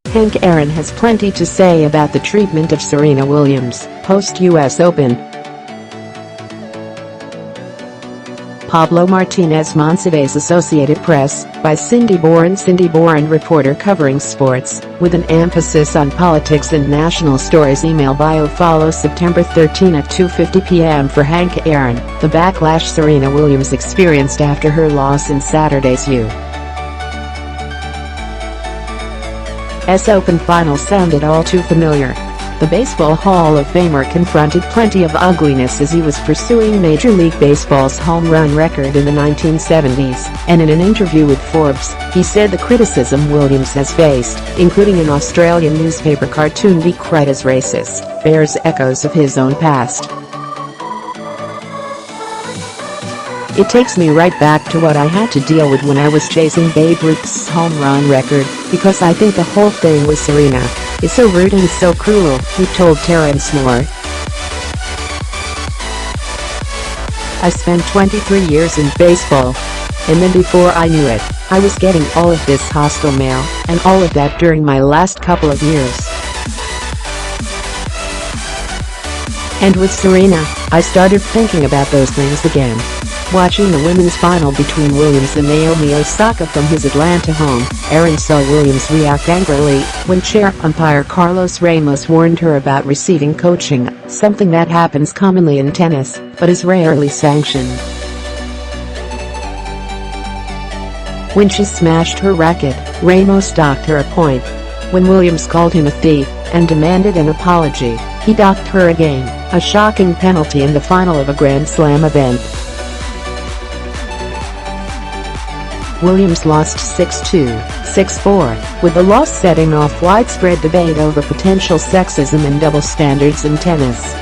Hank Aaron has plenty to say about the treatment of Serena Williams, post-US Open. Pablo Martinez Monsiváis, Associated Press, by Cindy Boren. Cindy Boren, reporter covering sports, with an emphasis on politics and national stories. Email bio. Follow September 13 at 2:50 p.m. for Hank Aaron, the backlash Serena Williams experienced after her loss in Saturday's U.S. Open final sounded all too familiar. The Baseball Hall of Famer confronted plenty of ugliness as he was pursuing Major League Baseball's home run record in the 1970s, and in an interview with Forbes, he said the criticism Williams has faced, including an Australian newspaper cartoon decried as racist, bears echoes of his own past. "It takes me right back to what I had to deal with when I was chasing Babe Ruth's home run record, because I think the whole thing with Serena is so rude and so cruel," he told Terrence Moore. "I spent 23 years in baseball. And then before I knew it, I was getting all of this hostile mail, and all of that during my last couple of years. And with Serena, I started thinking about those things again." Watching the women's final between Williams and Naomi Osaka from his Atlanta home, Aaron saw Williams react angrily when chair umpire Carlos Ramos warned her about receiving coaching, something that happens commonly in tennis, but is rarely sanctioned. When she smashed her racket, Ramos docked her a point. When Williams called him a thief and demanded an apology, he docked her a game, a shocking penalty in the final of a Grand Slam event. Williams lost 6-2, 6-4, with the loss setting off widespread debate over potential sexism and double standards in tennis.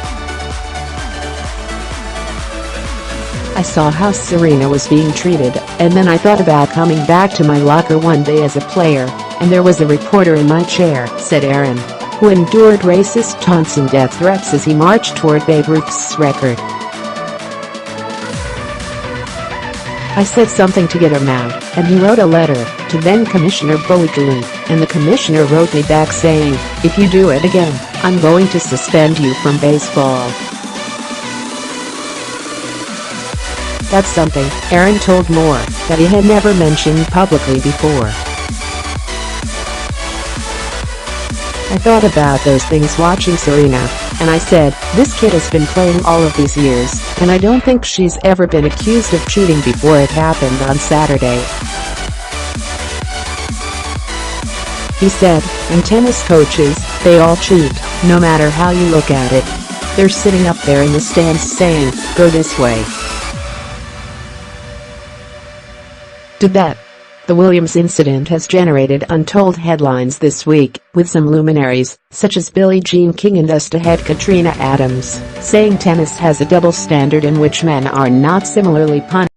"I saw how Serena was being treated, and then I thought about coming back to my locker one day as a player, and there was a reporter in my chair," said Aaron, who endured racist taunts and death threats as he marched toward Babe Ruth's record. "I said something to get him out, and he wrote a letter to then Commissioner Bowie, and the commissioner wrote me back saying, 'If you do it again, I'm going to suspend you from baseball.' That's something," Aaron told Moore, "that he had never mentioned publicly before. I thought about those things watching Serena, and I said, this kid has been playing all of these years, and I don't think she's ever been accused of cheating before it happened on Saturday." He said, "And tennis coaches, they all cheat, no matter how you look at it. They're sitting up there in the stands saying, 'Go this way.'" To that, the Williams incident has generated untold headlines this week, with some luminaries, such as Billie Jean King and USTA head Katrina Adams, saying tennis has a double standard in which men are not similarly punished.